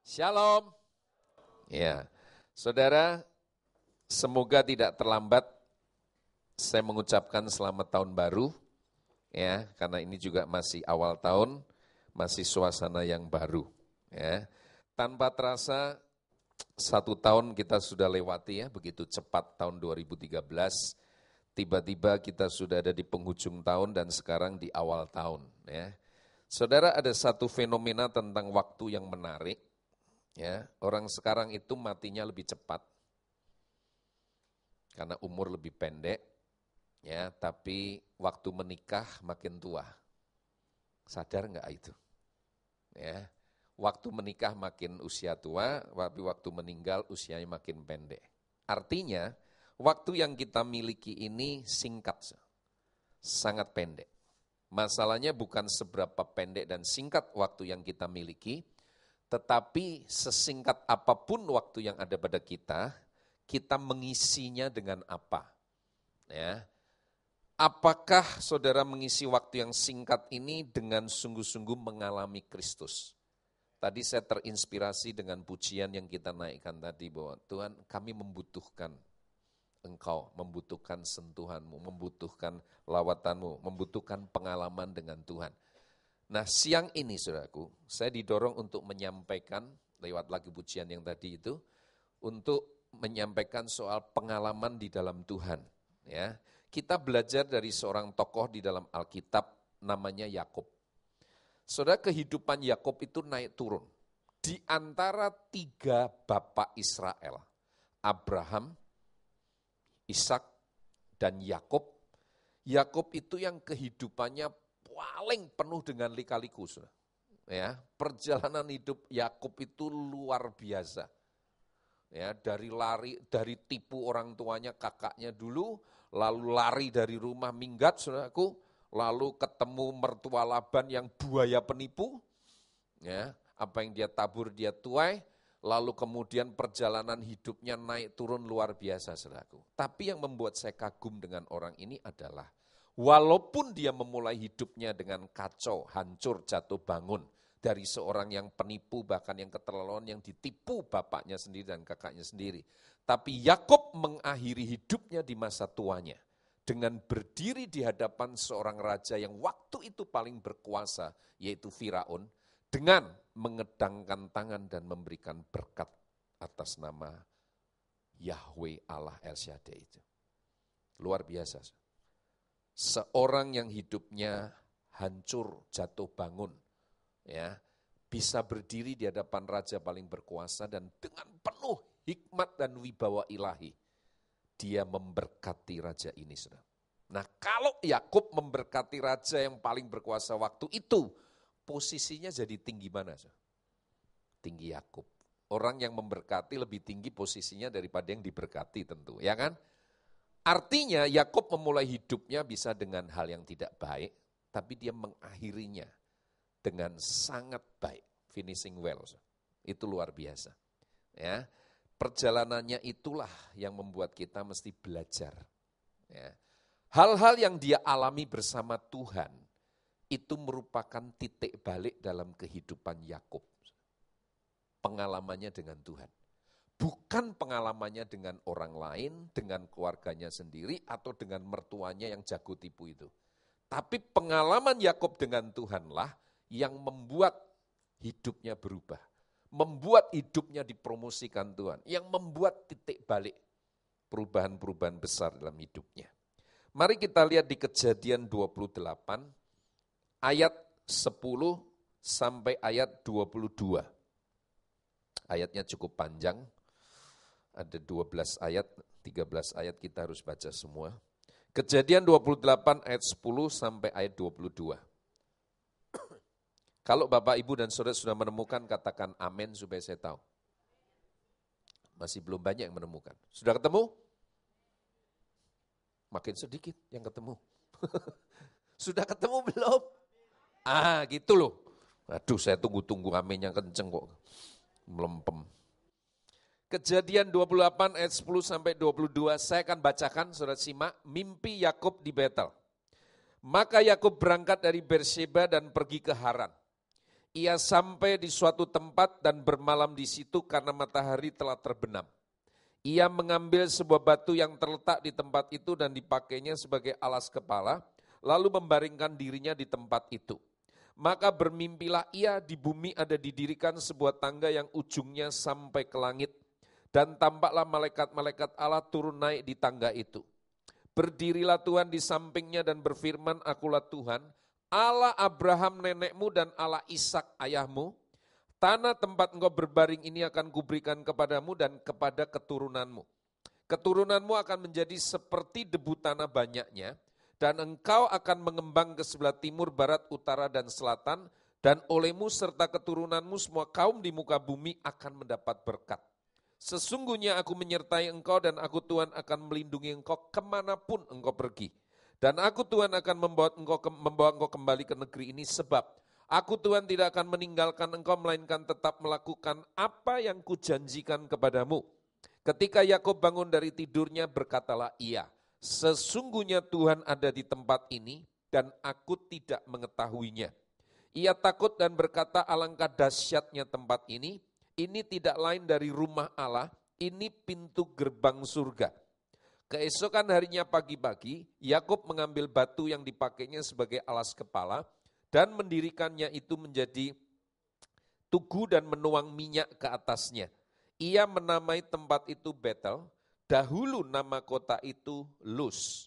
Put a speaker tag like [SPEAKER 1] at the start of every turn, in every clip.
[SPEAKER 1] Shalom. Ya, saudara, semoga tidak terlambat saya mengucapkan selamat tahun baru, ya, karena ini juga masih awal tahun, masih suasana yang baru. Ya. Tanpa terasa, 1 tahun kita sudah lewati ya, begitu cepat tahun 2013, tiba-tiba kita sudah ada di penghujung tahun dan sekarang di awal tahun. Ya. Saudara, ada satu fenomena tentang waktu yang menarik. Ya, orang sekarang itu matinya lebih cepat karena umur lebih pendek, ya, tapi waktu menikah makin tua. Sadar nggak itu? Ya, waktu menikah makin usia tua, tapi waktu meninggal usianya makin pendek. Artinya, waktu yang kita miliki ini singkat, sangat pendek. Masalahnya bukan seberapa pendek dan singkat waktu yang kita miliki, tetapi sesingkat apapun waktu yang ada pada kita mengisinya dengan apa? Ya. Apakah saudara mengisi waktu yang singkat ini dengan sungguh-sungguh mengalami Kristus? Tadi saya terinspirasi dengan pujian yang kita naikkan tadi bahwa Tuhan, kami membutuhkan Engkau, membutuhkan sentuhanmu, membutuhkan lawatanmu, membutuhkan pengalaman dengan Tuhan. Nah, siang ini saudaraku, saya didorong untuk menyampaikan lewat lagu pujian yang tadi itu, untuk menyampaikan soal pengalaman di dalam Tuhan. Ya, kita belajar dari seorang tokoh di dalam Alkitab namanya Yakub. Saudara, kehidupan Yakub itu naik turun. Di antara 3 bapak Israel, Abraham, Ishak, dan Yakub. Yakub itu yang kehidupannya paling penuh dengan lika-liku. Ya, perjalanan hidup Yakub itu luar biasa. Ya, dari tipu orang tuanya, kakaknya dulu, lalu lari dari rumah minggat, saudaraku, lalu ketemu mertua Laban yang buaya penipu. Ya, apa yang dia tabur dia tuai, lalu kemudian perjalanan hidupnya naik turun luar biasa, saudaraku. Tapi yang membuat saya kagum dengan orang ini adalah walaupun dia memulai hidupnya dengan kacau, hancur, jatuh bangun, dari seorang yang penipu, bahkan yang keterlaluan, yang ditipu bapaknya sendiri dan kakaknya sendiri. Tapi Yakub mengakhiri hidupnya di masa tuanya, dengan berdiri di hadapan seorang raja yang waktu itu paling berkuasa, yaitu Firaun, dengan mengedangkan tangan dan memberikan berkat atas nama Yahweh Allah El Shaddai itu. Luar biasa. Seorang yang hidupnya hancur, jatuh bangun, ya, bisa berdiri di hadapan raja paling berkuasa dan dengan penuh hikmat dan wibawa ilahi, dia memberkati raja ini. Saudara. Nah, kalau Yakub memberkati raja yang paling berkuasa waktu itu, posisinya jadi tinggi mana? Saudara? Tinggi Yakub. Orang yang memberkati lebih tinggi posisinya daripada yang diberkati tentu, ya kan? Artinya Yakub memulai hidupnya bisa dengan hal yang tidak baik, tapi dia mengakhirinya dengan sangat baik, finishing well. Itu luar biasa. Ya, perjalanannya itulah yang membuat kita mesti belajar. Ya. Hal-hal yang dia alami bersama Tuhan itu merupakan titik balik dalam kehidupan Yakub. Pengalamannya dengan Tuhan. Bukan pengalamannya dengan orang lain, dengan keluarganya sendiri, atau dengan mertuanya yang jago tipu itu. Tapi pengalaman Yakub dengan Tuhanlah yang membuat hidupnya berubah. Membuat hidupnya dipromosikan Tuhan. Yang membuat titik balik perubahan-perubahan besar dalam hidupnya. Mari kita lihat di Kejadian 28, ayat 10 sampai ayat 22. Ayatnya cukup panjang. Ada 12 ayat, 13 ayat kita harus baca semua. Kejadian 28 ayat 10 sampai ayat 22. Kalau Bapak, Ibu, dan Saudara sudah menemukan, katakan amin supaya saya tahu. Masih belum banyak yang menemukan. Sudah ketemu? Makin sedikit yang ketemu. Sudah ketemu belum? Gitu loh. Aduh, saya tunggu-tunggu aminnya kenceng kok. Melempem. Kejadian 28 ayat 10 sampai 22, saya akan bacakan, saudara simak, mimpi Yakub di Betel. Maka Yakub berangkat dari Berseba dan pergi ke Haran. Ia sampai di suatu tempat dan bermalam di situ karena matahari telah terbenam. Ia mengambil sebuah batu yang terletak di tempat itu dan dipakainya sebagai alas kepala, lalu membaringkan dirinya di tempat itu. Maka bermimpilah ia, di bumi ada didirikan sebuah tangga yang ujungnya sampai ke langit, dan tampaklah malaikat-malaikat Allah turun naik di tangga itu. Berdirilah Tuhan di sampingnya dan berfirman, akulah Tuhan, Allah Abraham nenekmu dan Allah Ishak ayahmu. Tanah tempat engkau berbaring ini akan kuberikan kepadamu dan kepada keturunanmu. Keturunanmu akan menjadi seperti debu tanah banyaknya, dan engkau akan mengembang ke sebelah timur, barat, utara, dan selatan, dan olehmu serta keturunanmu semua kaum di muka bumi akan mendapat berkat. Sesungguhnya aku menyertai engkau dan aku Tuhan akan melindungi engkau kemanapun engkau pergi. Dan aku Tuhan akan membawa engkau kembali ke negeri ini sebab aku Tuhan tidak akan meninggalkan engkau melainkan tetap melakukan apa yang kujanjikan kepadamu. Ketika Yakub bangun dari tidurnya berkatalah ia, sesungguhnya Tuhan ada di tempat ini dan aku tidak mengetahuinya. Ia takut dan berkata alangkah dahsyatnya tempat ini tidak lain dari rumah Allah, ini pintu gerbang surga. Keesokan harinya pagi-pagi, Yakub mengambil batu yang dipakainya sebagai alas kepala dan mendirikannya itu menjadi tugu dan menuang minyak ke atasnya. Ia menamai tempat itu Betel, dahulu nama kota itu Luz.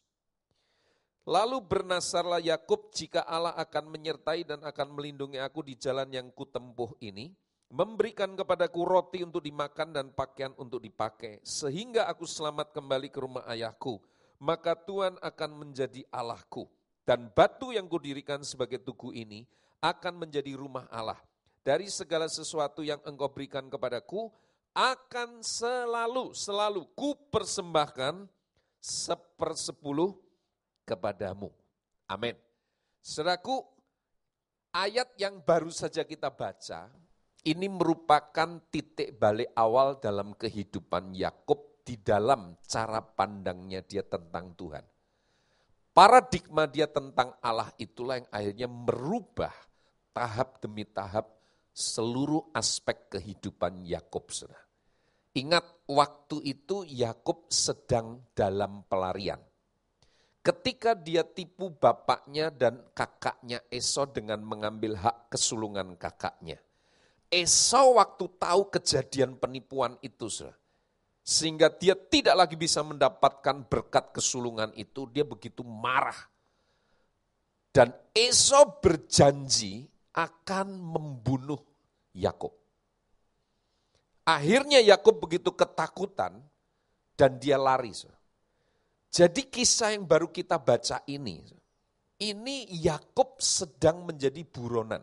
[SPEAKER 1] Lalu bernasarlah Yakub, jika Allah akan menyertai dan akan melindungi aku di jalan yang kutempuh ini, memberikan kepadaku roti untuk dimakan dan pakaian untuk dipakai, sehingga aku selamat kembali ke rumah ayahku, maka Tuhan akan menjadi Allahku. Dan batu yang kudirikan sebagai tugu ini akan menjadi rumah Allah. Dari segala sesuatu yang engkau berikan kepadaku, akan selalu kupersembahkan 1/10 kepadamu. Amin. Saudaraku, ayat yang baru saja kita baca, ini merupakan titik balik awal dalam kehidupan Yakub di dalam cara pandangnya dia tentang Tuhan. Paradigma dia tentang Allah itulah yang akhirnya merubah tahap demi tahap seluruh aspek kehidupan Yakub. Ingat, waktu itu Yakub sedang dalam pelarian. Ketika dia tipu bapaknya dan kakaknya Esau dengan mengambil hak kesulungan kakaknya. Esau waktu tahu kejadian penipuan itu, sehingga dia tidak lagi bisa mendapatkan berkat kesulungan itu, dia begitu marah. Dan Esau berjanji akan membunuh Yakub. Akhirnya Yakub begitu ketakutan dan dia lari. Jadi kisah yang baru kita baca ini Yakub sedang menjadi buronan.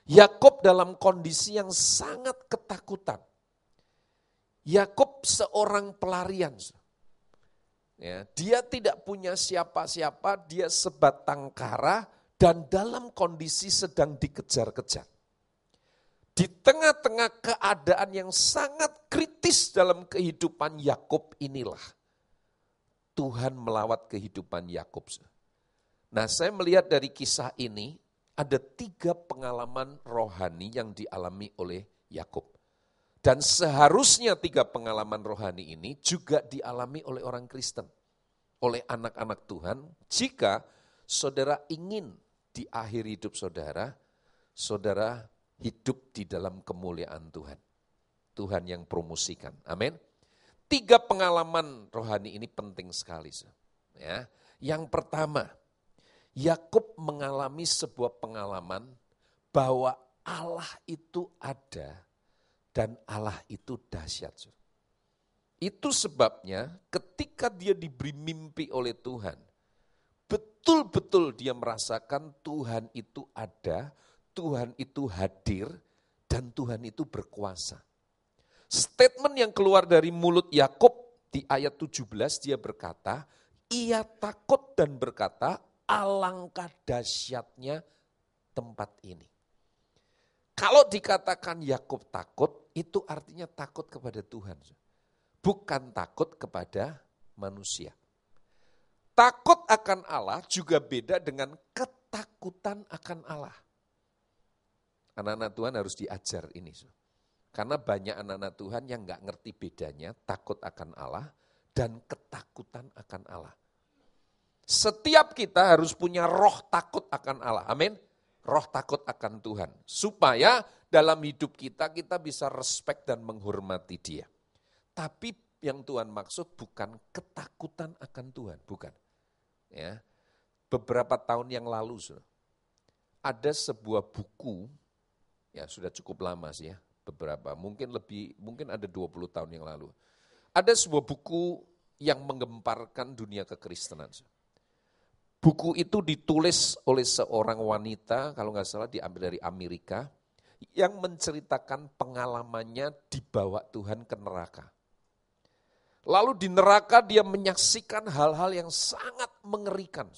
[SPEAKER 1] Yakub dalam kondisi yang sangat ketakutan. Yakub seorang pelarian. Ya, dia tidak punya siapa-siapa, dia sebatang kara dan dalam kondisi sedang dikejar-kejar. Di tengah-tengah keadaan yang sangat kritis dalam kehidupan Yakub inilah Tuhan melawat kehidupan Yakub. Nah, saya melihat dari kisah ini ada 3 pengalaman rohani yang dialami oleh Yakub. Dan seharusnya 3 pengalaman rohani ini juga dialami oleh orang Kristen, oleh anak-anak Tuhan, jika saudara ingin di akhir hidup saudara, saudara hidup di dalam kemuliaan Tuhan. Tuhan yang promosikan, amin. 3 pengalaman rohani ini penting sekali. Ya. Yang pertama, Yakub mengalami sebuah pengalaman bahwa Allah itu ada dan Allah itu dahsyat. Itu sebabnya ketika dia diberi mimpi oleh Tuhan, betul-betul dia merasakan Tuhan itu ada, Tuhan itu hadir, dan Tuhan itu berkuasa. Statement yang keluar dari mulut Yakub di ayat 17 dia berkata, ia takut dan berkata, alangkah dahsyatnya tempat ini. Kalau dikatakan Yakub takut, itu artinya takut kepada Tuhan. Bukan takut kepada manusia. Takut akan Allah juga beda dengan ketakutan akan Allah. Anak-anak Tuhan harus diajar ini. Karena banyak anak-anak Tuhan yang nggak ngerti bedanya takut akan Allah dan ketakutan akan Allah. Setiap kita harus punya roh takut akan Allah. Amin. Roh takut akan Tuhan. Supaya dalam hidup kita bisa respect dan menghormati Dia. Tapi yang Tuhan maksud bukan ketakutan akan Tuhan, bukan. Ya. Beberapa tahun yang lalu ada sebuah buku, ya sudah cukup lama sih ya, mungkin ada 20 tahun yang lalu. Ada sebuah buku yang menggemparkan dunia kekristenan. Buku itu ditulis oleh seorang wanita, kalau nggak salah diambil dari Amerika, yang menceritakan pengalamannya dibawa Tuhan ke neraka. Lalu di neraka dia menyaksikan hal-hal yang sangat mengerikan.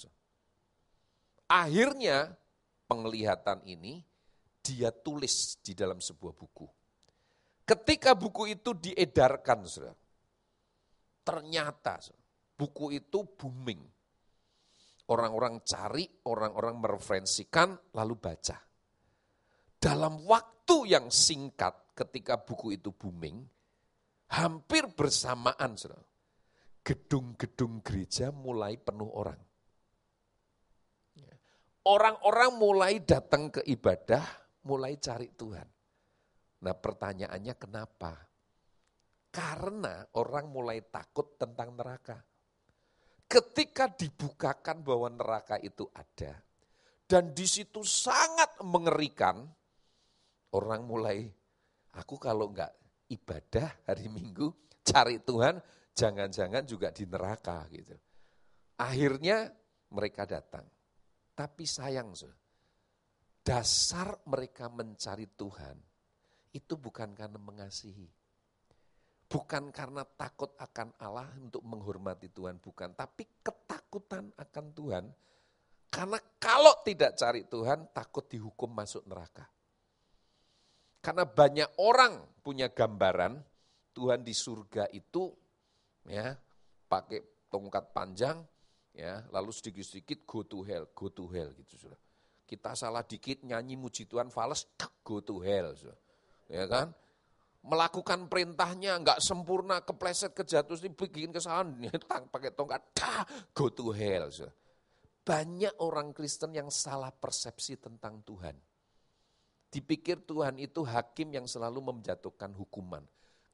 [SPEAKER 1] Akhirnya penglihatan ini dia tulis di dalam sebuah buku. Ketika buku itu diedarkan, ternyata buku itu booming. Orang-orang cari, orang-orang mereferensikan, lalu baca. Dalam waktu yang singkat ketika buku itu booming, hampir bersamaan, gedung-gedung gereja mulai penuh orang. Orang-orang mulai datang ke ibadah, mulai cari Tuhan. Nah pertanyaannya kenapa? Karena orang mulai takut tentang neraka. Ketika dibukakan bahwa neraka itu ada, dan di situ sangat mengerikan, orang mulai, aku kalau enggak ibadah hari Minggu, cari Tuhan, jangan-jangan juga di neraka gitu. Akhirnya mereka datang. Tapi sayang, dasar mereka mencari Tuhan, itu bukan karena mengasihi. Bukan karena takut akan Allah untuk menghormati Tuhan, bukan. Tapi ketakutan akan Tuhan, karena kalau tidak cari Tuhan, takut dihukum masuk neraka. Karena banyak orang punya gambaran, Tuhan di surga itu ya pakai tongkat panjang, ya lalu sedikit-sedikit go to hell gitu sudah. Kita salah dikit nyanyi muji Tuhan fales, go to hell, sudah. Ya kan? Melakukan perintahnya enggak sempurna, kepleset, kejatuh, bikin kesalahan, pakai tongkat, go to hell. Banyak orang Kristen yang salah persepsi tentang Tuhan. Dipikir Tuhan itu hakim yang selalu menjatuhkan hukuman.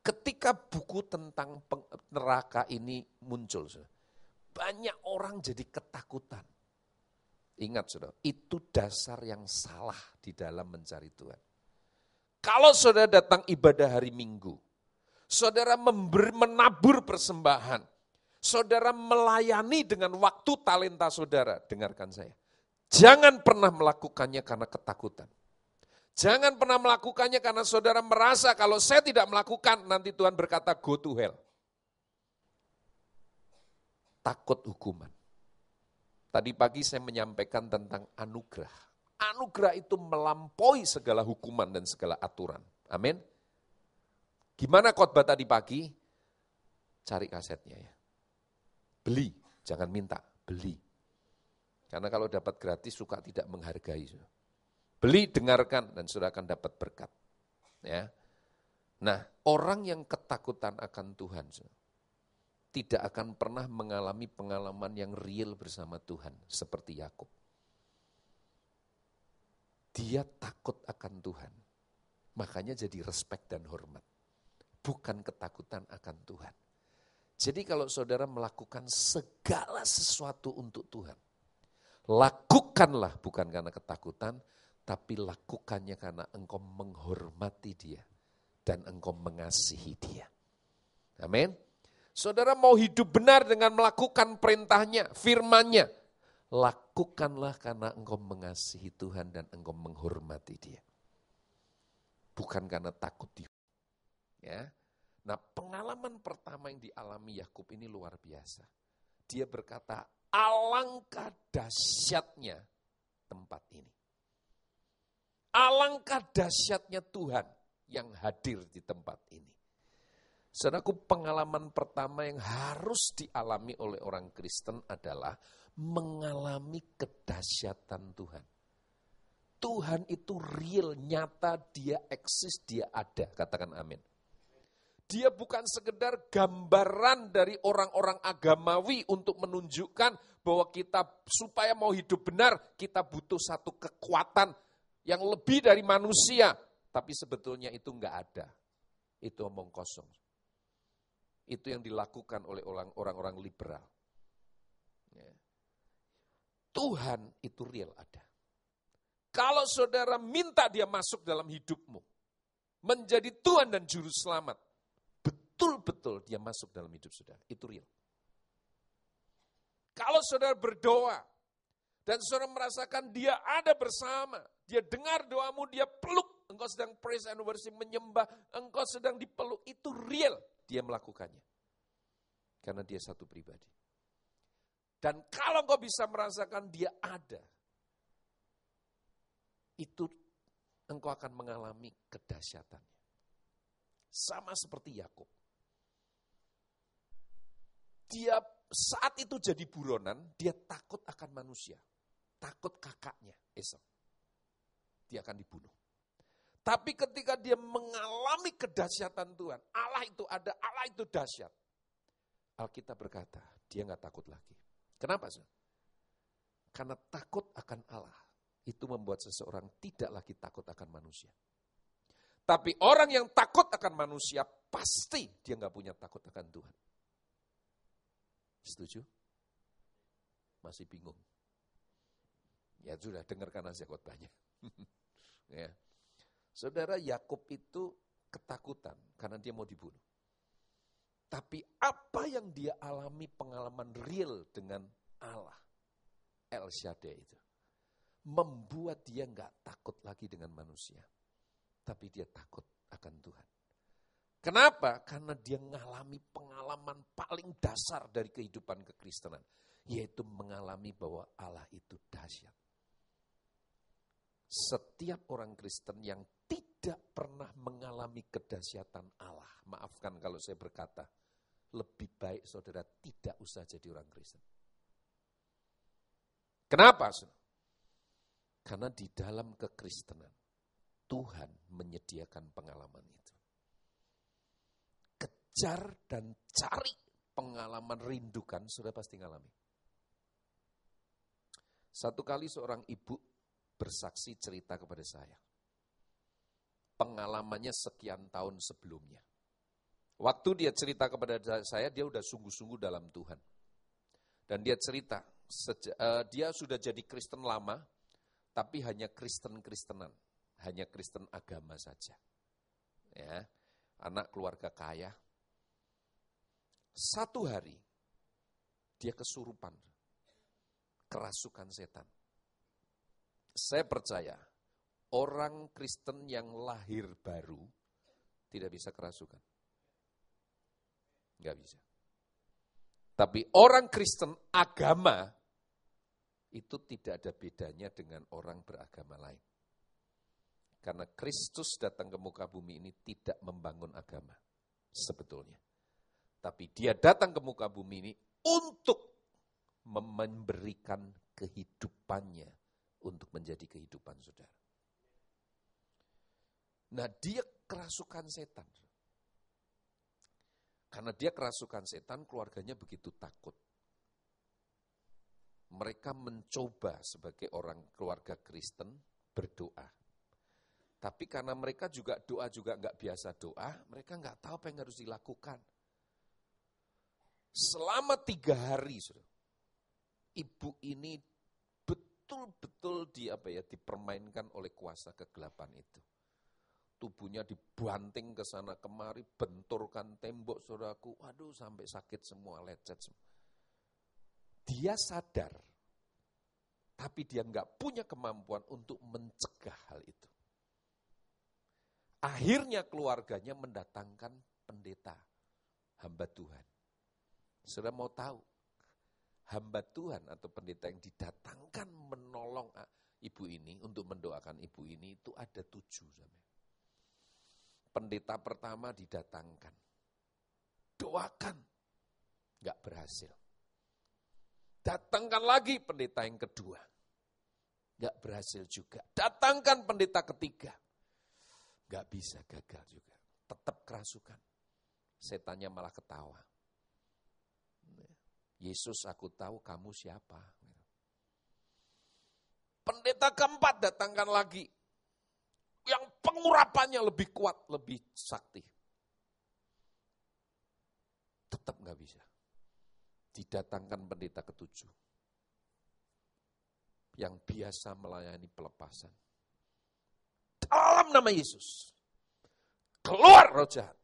[SPEAKER 1] Ketika buku tentang neraka ini muncul, banyak orang jadi ketakutan. Ingat saudara, itu dasar yang salah di dalam mencari Tuhan. Kalau saudara datang ibadah hari Minggu, saudara menabur persembahan, saudara melayani dengan waktu talenta saudara, dengarkan saya. Jangan pernah melakukannya karena ketakutan. Jangan pernah melakukannya karena saudara merasa kalau saya tidak melakukan, nanti Tuhan berkata go to hell. Takut hukuman. Tadi pagi saya menyampaikan tentang anugerah. Anugerah itu melampaui segala hukuman dan segala aturan. Amin. Gimana khotbah tadi pagi? Cari kasetnya ya. Beli, jangan minta, beli. Karena kalau dapat gratis suka tidak menghargai. Beli, dengarkan dan sudah akan dapat berkat. Ya. Nah, orang yang ketakutan akan Tuhan tidak akan pernah mengalami pengalaman yang real bersama Tuhan seperti Yakub. Dia takut akan Tuhan, makanya jadi respect dan hormat. Bukan ketakutan akan Tuhan. Jadi kalau saudara melakukan segala sesuatu untuk Tuhan, lakukanlah bukan karena ketakutan, tapi lakukannya karena engkau menghormati Dia dan engkau mengasihi Dia. Amin. Saudara mau hidup benar dengan melakukan perintahnya, firman-Nya, lakukanlah karena engkau mengasihi Tuhan dan engkau menghormati Dia. Bukan karena takut dihukum. Ya. Nah, pengalaman pertama yang dialami Yakub ini luar biasa. Dia berkata, alangkah dahsyatnya tempat ini. Alangkah dahsyatnya Tuhan yang hadir di tempat ini. Saudaraku, pengalaman pertama yang harus dialami oleh orang Kristen adalah mengalami kedahsyatan Tuhan. Tuhan itu real, nyata, dia eksis, dia ada. Katakan amin. Dia bukan sekedar gambaran dari orang-orang agamawi untuk menunjukkan bahwa kita supaya mau hidup benar, kita butuh satu kekuatan yang lebih dari manusia. Tapi sebetulnya itu enggak ada. Itu omong kosong. Itu yang dilakukan oleh orang-orang liberal. Tuhan itu real ada. Kalau saudara minta dia masuk dalam hidupmu, menjadi Tuhan dan Juru Selamat, betul-betul dia masuk dalam hidup saudara. Itu real. Kalau saudara berdoa, dan saudara merasakan dia ada bersama, dia dengar doamu, dia peluk, engkau sedang praise and worship, menyembah, engkau sedang dipeluk, itu real. Dia melakukannya. Karena dia satu pribadi. Dan kalau engkau bisa merasakan dia ada, itu engkau akan mengalami kedahsyatannya. Sama seperti Yakub. Dia saat itu jadi buronan, dia takut akan manusia. Takut kakaknya, Esau. Dia akan dibunuh. Tapi ketika dia mengalami kedahsyatan Tuhan, Allah itu ada, Allah itu dahsyat. Alkitab berkata, dia nggak takut lagi. Kenapa? Karena takut akan Allah, itu membuat seseorang tidak lagi takut akan manusia. Tapi orang yang takut akan manusia, pasti dia nggak punya takut akan Tuhan. Setuju? Masih bingung? Ya sudah, dengarkan aja khotbahnya. Ya. Saudara, Yakub itu ketakutan karena dia mau dibunuh. Tapi apa yang dia alami pengalaman real dengan Allah, El Shaddai itu, membuat dia nggak takut lagi dengan manusia. Tapi dia takut akan Tuhan. Kenapa? Karena dia mengalami pengalaman paling dasar dari kehidupan kekristenan. Yaitu mengalami bahwa Allah itu dahsyat. Setiap orang Kristen yang tidak pernah mengalami kedahsyatan Allah, maafkan kalau saya berkata, lebih baik saudara tidak usah jadi orang Kristen. Kenapa? Karena di dalam kekristenan, Tuhan menyediakan pengalaman itu. Kejar dan cari pengalaman rindukan, sudah pasti ngalami. Satu kali seorang ibu bersaksi cerita kepada saya. Pengalamannya sekian tahun sebelumnya. Waktu dia cerita kepada saya, dia udah sungguh-sungguh dalam Tuhan. Dan dia cerita, dia sudah jadi Kristen lama, tapi hanya Kristen-Kristenan. Hanya Kristen agama saja. Ya, anak keluarga kaya. Satu hari, dia kesurupan. Kerasukan setan. Saya percaya, orang Kristen yang lahir baru, tidak bisa kerasukan. Nggak bisa. Tapi orang Kristen agama, itu tidak ada bedanya dengan orang beragama lain. Karena Kristus datang ke muka bumi ini tidak membangun agama, sebetulnya. Tapi dia datang ke muka bumi ini untuk memberikan kehidupannya, untuk menjadi kehidupan saudara. Nah, dia kerasukan setan. Karena dia kerasukan setan, keluarganya begitu takut. Mereka mencoba sebagai orang keluarga Kristen berdoa. Tapi karena mereka juga doa juga nggak biasa doa, mereka nggak tahu apa yang harus dilakukan. Selama 3 hari, ibu ini betul-betul dipermainkan oleh kuasa kegelapan itu. Tubuhnya dibanting ke sana kemari, benturkan tembok, saudaraku. Waduh, sampai sakit semua, lecet semua. Dia sadar, tapi dia nggak punya kemampuan untuk mencegah hal itu. Akhirnya keluarganya mendatangkan pendeta, hamba Tuhan. Saudara mau tahu, hamba Tuhan atau pendeta yang didatangkan menolong ibu ini, untuk mendoakan ibu ini, itu ada 7. Pendeta pertama didatangkan, doakan, nggak berhasil. Datangkan lagi pendeta yang kedua, Gak berhasil juga. Datangkan pendeta ketiga. Gak bisa, gagal juga. Tetap kerasukan. Setannya malah ketawa. Yesus, aku tahu kamu siapa. Pendeta keempat datangkan lagi. Yang pengurapannya lebih kuat, lebih sakti. Tetap gak bisa. Didatangkan pendeta ketujuh. Yang biasa melayani pelepasan. Dalam nama Yesus. Keluar roh jahat.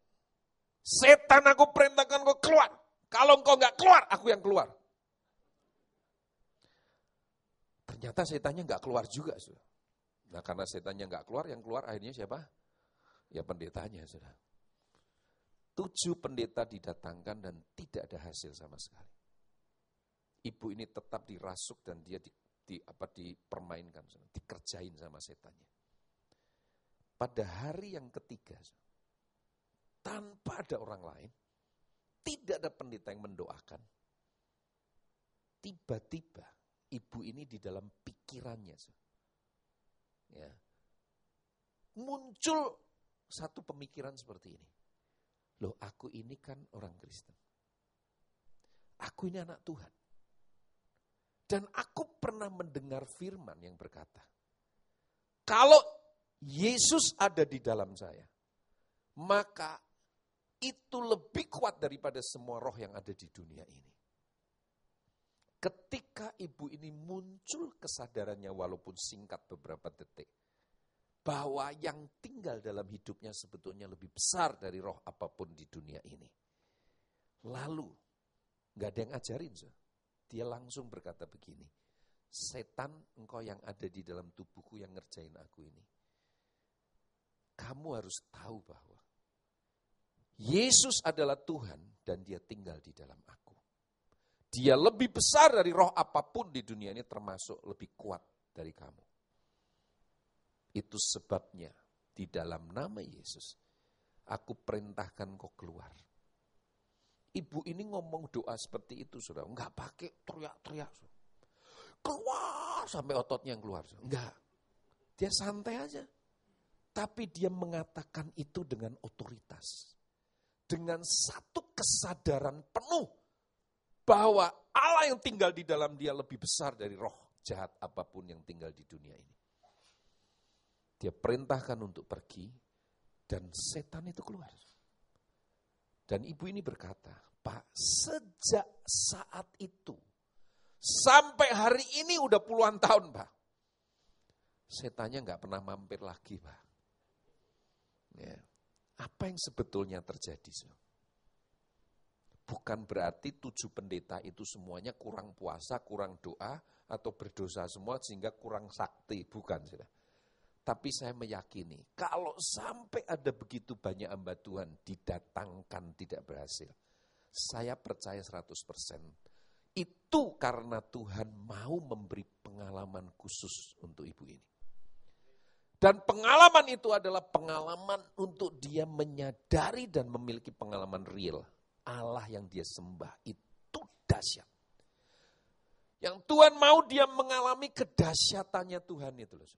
[SPEAKER 1] Setan, aku perintahkan kau keluar. Kalau engkau gak keluar, aku yang keluar. Ternyata setannya gak keluar juga. Sudah. Nah karena setannya gak keluar, yang keluar akhirnya siapa? Ya pendetanya. Sudah. 7 pendeta didatangkan dan tidak ada hasil sama sekali. Ibu ini tetap dirasuk dan dia dipermainkan, dikerjain sama setannya. Pada hari yang ketiga, tanpa ada orang lain, tidak ada pendeta yang mendoakan. Tiba-tiba ibu ini di dalam pikirannya, ya, muncul satu pemikiran seperti ini. Loh, aku ini kan orang Kristen. Aku ini anak Tuhan. Dan aku pernah mendengar firman yang berkata, kalau Yesus ada di dalam saya, maka itu lebih kuat daripada semua roh yang ada di dunia ini. Ketika ibu ini muncul kesadarannya walaupun singkat beberapa detik, bahwa yang tinggal dalam hidupnya sebetulnya lebih besar dari roh apapun di dunia ini. Lalu, gak ada yang ajarin. Dia langsung berkata begini, setan engkau yang ada di dalam tubuhku yang ngerjain aku ini. Kamu harus tahu bahwa Yesus adalah Tuhan dan dia tinggal di dalam aku. Dia lebih besar dari roh apapun di dunia ini termasuk lebih kuat dari kamu. Itu sebabnya di dalam nama Yesus, aku perintahkan kau keluar. Ibu ini ngomong doa seperti itu, saudara. Enggak pakai teriak-teriak. Keluar sampai ototnya yang keluar. Enggak. Dia santai aja. Tapi dia mengatakan itu dengan otoritas. Dengan satu kesadaran penuh bahwa Allah yang tinggal di dalam dia lebih besar dari roh jahat apapun yang tinggal di dunia ini. Dia perintahkan untuk pergi dan setan itu keluar. Dan ibu ini berkata, Pak, sejak saat itu, sampai hari ini udah puluhan tahun, Pak. Setannya gak pernah mampir lagi, Pak. Ya. Apa yang sebetulnya terjadi? Bukan berarti 7 pendeta itu semuanya kurang puasa, kurang doa, atau berdosa semua sehingga kurang sakti. Bukan, sudah. Tapi saya meyakini, kalau sampai ada begitu banyak hamba Tuhan didatangkan tidak berhasil, saya percaya 100%. Itu karena Tuhan mau memberi pengalaman khusus untuk ibu ini. Dan pengalaman itu adalah pengalaman untuk dia menyadari dan memiliki pengalaman real. Allah yang dia sembah itu dahsyat. Yang Tuhan mau dia mengalami kedahsyatannya Tuhan itu loh.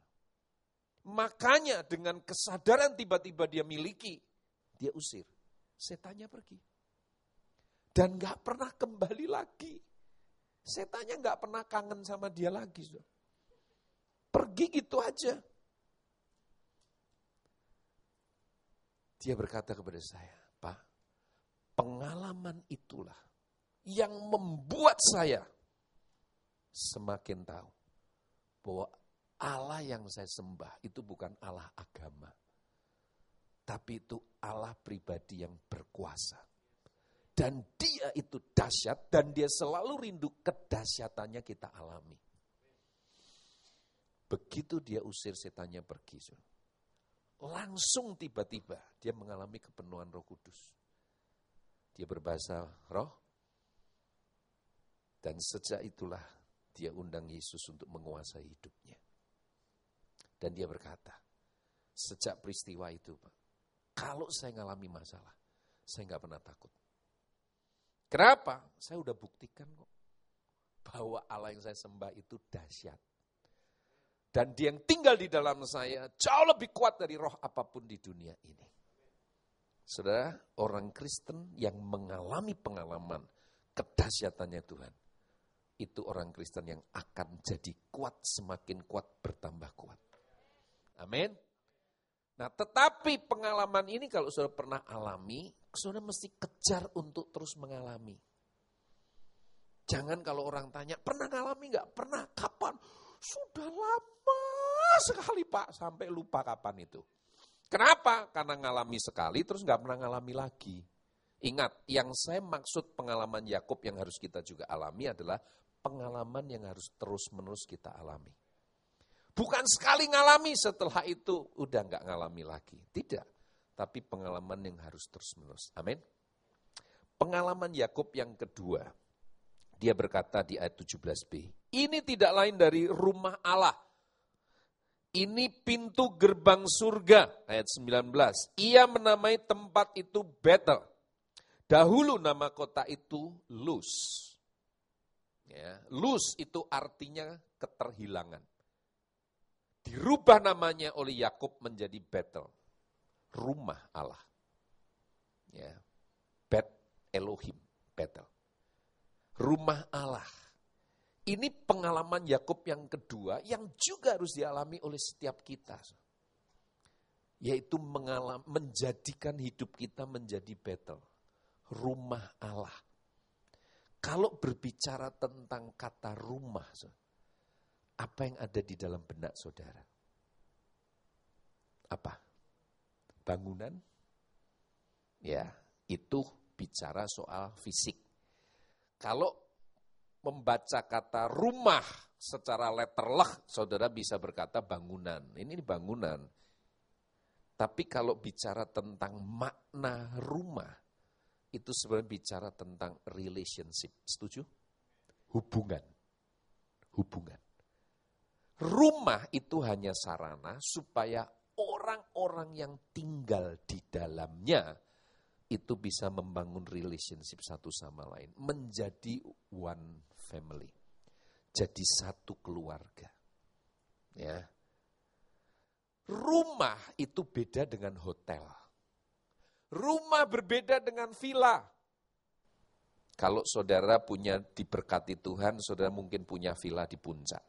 [SPEAKER 1] Makanya dengan kesadaran tiba-tiba dia miliki, dia usir. Setannya pergi. Dan gak pernah kembali lagi. Setannya gak pernah kangen sama dia lagi. Pergi gitu aja. Dia berkata kepada saya, Pak, pengalaman itulah yang membuat saya semakin tahu bahwa Allah yang saya sembah itu bukan Allah agama. Tapi itu Allah pribadi yang berkuasa. Dan dia itu dahsyat dan dia selalu rindu kedahsyatannya kita alami. Begitu dia usir setannya pergi. Langsung tiba-tiba dia mengalami kepenuhan Roh Kudus. Dia berbahasa roh. Dan sejak itulah dia undang Yesus untuk menguasai hidupnya. Dan dia berkata, sejak peristiwa itu, Pak, kalau saya ngalami masalah, saya nggak pernah takut. Kenapa? Saya udah buktikan kok, bahwa Allah yang saya sembah itu dahsyat. Dan dia yang tinggal di dalam saya jauh lebih kuat dari roh apapun di dunia ini. Saudara, orang Kristen yang mengalami pengalaman kedahsyatannya Tuhan, itu orang Kristen yang akan jadi kuat, semakin kuat, bertambah kuat. Amin. Nah, tetapi pengalaman ini kalau saudara pernah alami, saudara mesti kejar untuk terus mengalami. Jangan kalau orang tanya, pernah ngalami enggak? Pernah, kapan? Sudah lama sekali Pak, sampai lupa kapan itu. Kenapa? Karena ngalami sekali, terus enggak pernah ngalami lagi. Ingat, yang saya maksud pengalaman Yakub yang harus kita juga alami adalah pengalaman yang harus terus-menerus kita alami. Bukan sekali ngalami, setelah itu udah enggak ngalami lagi. Tidak, tapi pengalaman yang harus terus-menerus. Amin. Pengalaman Yakub yang kedua, dia berkata di ayat 17b, ini tidak lain dari rumah Allah. Ini pintu gerbang surga, ayat 19. Ia menamai tempat itu Betel. Dahulu nama kota itu Luz. Ya, Luz itu artinya keterhilangan. Dirubah namanya oleh Yakub menjadi Betel, rumah Allah. Ya, Bet Elohim, Betel. Rumah Allah. Ini pengalaman Yakub yang kedua yang juga harus dialami oleh setiap kita. Yaitu menjadikan hidup kita menjadi Betel, rumah Allah. Kalau berbicara tentang kata rumah, apa yang ada di dalam benak saudara? Apa? Bangunan? Ya, itu bicara soal fisik. Kalau membaca kata rumah secara letterlek, saudara bisa berkata bangunan. Ini bangunan. Tapi kalau bicara tentang makna rumah, itu sebenarnya bicara tentang relationship. Setuju? Hubungan. Hubungan. Rumah itu hanya sarana supaya orang-orang yang tinggal di dalamnya itu bisa membangun relationship satu sama lain. Menjadi one family. Jadi satu keluarga. Ya. Rumah itu beda dengan hotel. Rumah berbeda dengan villa. Kalau saudara punya diberkati Tuhan, saudara mungkin punya villa di puncak.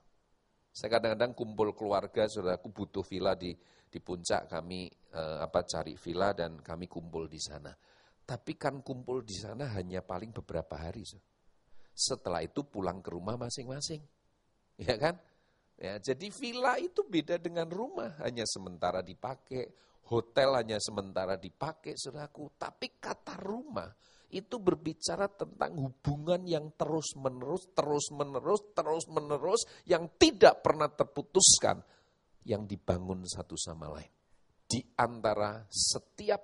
[SPEAKER 1] Saya kadang-kadang kumpul keluarga, saudaraku butuh villa di puncak, kami cari villa dan kami kumpul di sana. Tapi kan kumpul di sana hanya paling beberapa hari. Setelah itu pulang ke rumah masing-masing. Ya kan? Ya, jadi villa itu beda dengan rumah, hanya sementara dipakai. Hotel hanya sementara dipakai, saudaraku. Tapi kata rumah itu berbicara tentang hubungan yang terus-menerus, yang tidak pernah terputuskan, yang dibangun satu sama lain. Di antara setiap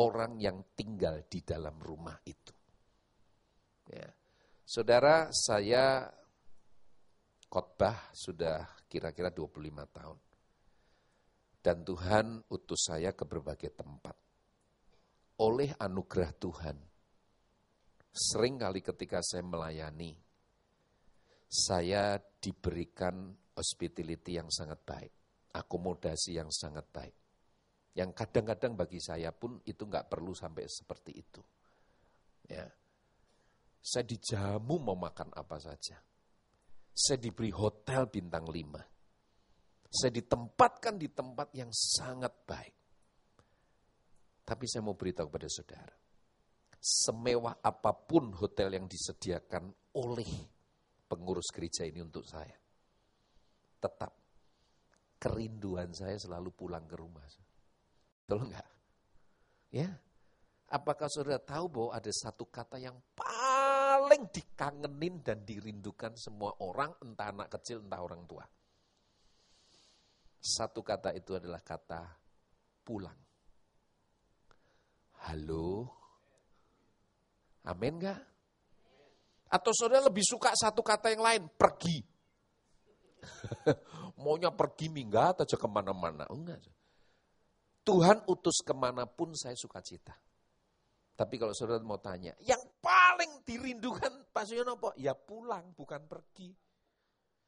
[SPEAKER 1] orang yang tinggal di dalam rumah itu. Ya. Saudara, saya khotbah sudah kira-kira 25 tahun. Dan Tuhan utus saya ke berbagai tempat. Oleh anugerah Tuhan, sering kali ketika saya melayani, saya diberikan hospitality yang sangat baik, akomodasi yang sangat baik. Yang kadang-kadang bagi saya pun itu enggak perlu sampai seperti itu. Ya. Saya dijamu mau makan apa saja. Saya diberi hotel bintang 5. Saya ditempatkan di tempat yang sangat baik. Tapi saya mau beritahu kepada saudara, semewah apapun hotel yang disediakan oleh pengurus gereja ini untuk saya, tetap kerinduan saya selalu pulang ke rumah. Betul enggak? Ya. Apakah saudara tahu bahwa ada satu kata yang paling dikangenin dan dirindukan semua orang, entah anak kecil, entah orang tua? Satu kata itu adalah kata pulang. Halo? Amin enggak? Atau saudara lebih suka satu kata yang lain, pergi. Maunya pergi minggat aja kemana-mana. Enggak. Tuhan utus kemanapun saya suka cita. Tapi kalau saudara mau tanya, yang paling dirindukan Pak Suyono apa? Ya pulang, bukan pergi.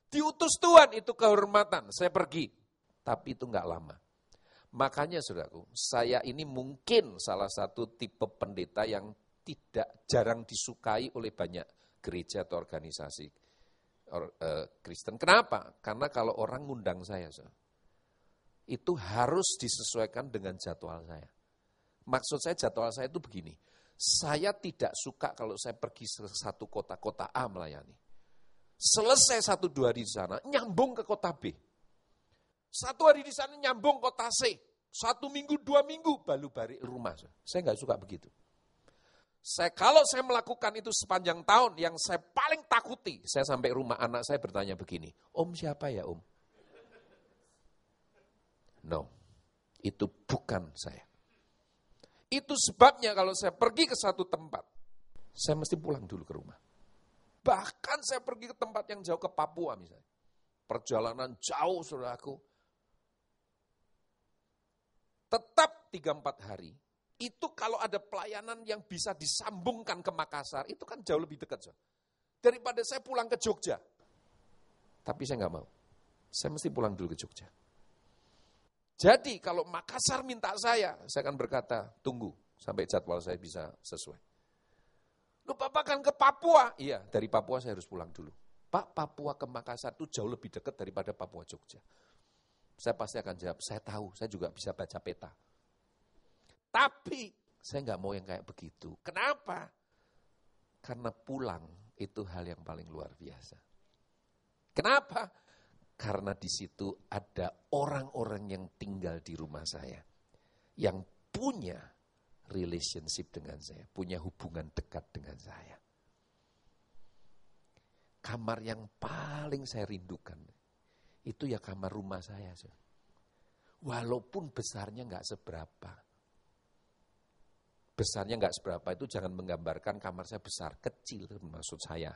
[SPEAKER 1] Diutus Tuhan itu kehormatan, saya pergi. Tapi itu enggak lama. Makanya saudaraku, saya ini mungkin salah satu tipe pendeta yang jarang disukai oleh banyak gereja atau organisasi Kristen. Kenapa? Karena kalau orang ngundang saya, itu harus disesuaikan dengan jadwal saya. Maksud saya jadwal saya itu begini, saya tidak suka kalau saya pergi ke satu kota A melayani. Selesai 1-2 hari di sana, nyambung ke kota B. 1 hari di sana nyambung kota C. 1 minggu, 2 minggu, baru balik rumah. Saya nggak suka begitu. Kalau saya melakukan itu sepanjang tahun, yang saya paling takuti, saya sampai rumah anak saya bertanya begini, Om siapa ya Om? No, itu bukan saya. Itu sebabnya kalau saya pergi ke satu tempat, saya mesti pulang dulu ke rumah. Bahkan saya pergi ke tempat yang jauh ke Papua misalnya. Perjalanan jauh saudaraku. Tetap 3-4 hari. Itu kalau ada pelayanan yang bisa disambungkan ke Makassar, itu kan jauh lebih dekat. Daripada saya pulang ke Jogja. Tapi saya nggak mau. Saya mesti pulang dulu ke Jogja. Jadi kalau Makassar minta saya akan berkata, tunggu sampai jadwal saya bisa sesuai. Loh Bapak kan ke Papua? Iya, dari Papua saya harus pulang dulu. Pak, Papua ke Makassar itu jauh lebih dekat daripada Papua Jogja. Saya pasti akan jawab, saya tahu, saya juga bisa baca peta. Tapi saya nggak mau yang kayak begitu. Kenapa? Karena pulang itu hal yang paling luar biasa. Kenapa? Karena di situ ada orang-orang yang tinggal di rumah saya. Yang punya relationship dengan saya. Punya hubungan dekat dengan saya. Kamar yang paling saya rindukan. Itu ya kamar rumah saya. Walaupun besarnya nggak seberapa. Besarnya nggak seberapa itu jangan menggambarkan kamar saya besar. Kecil maksud saya.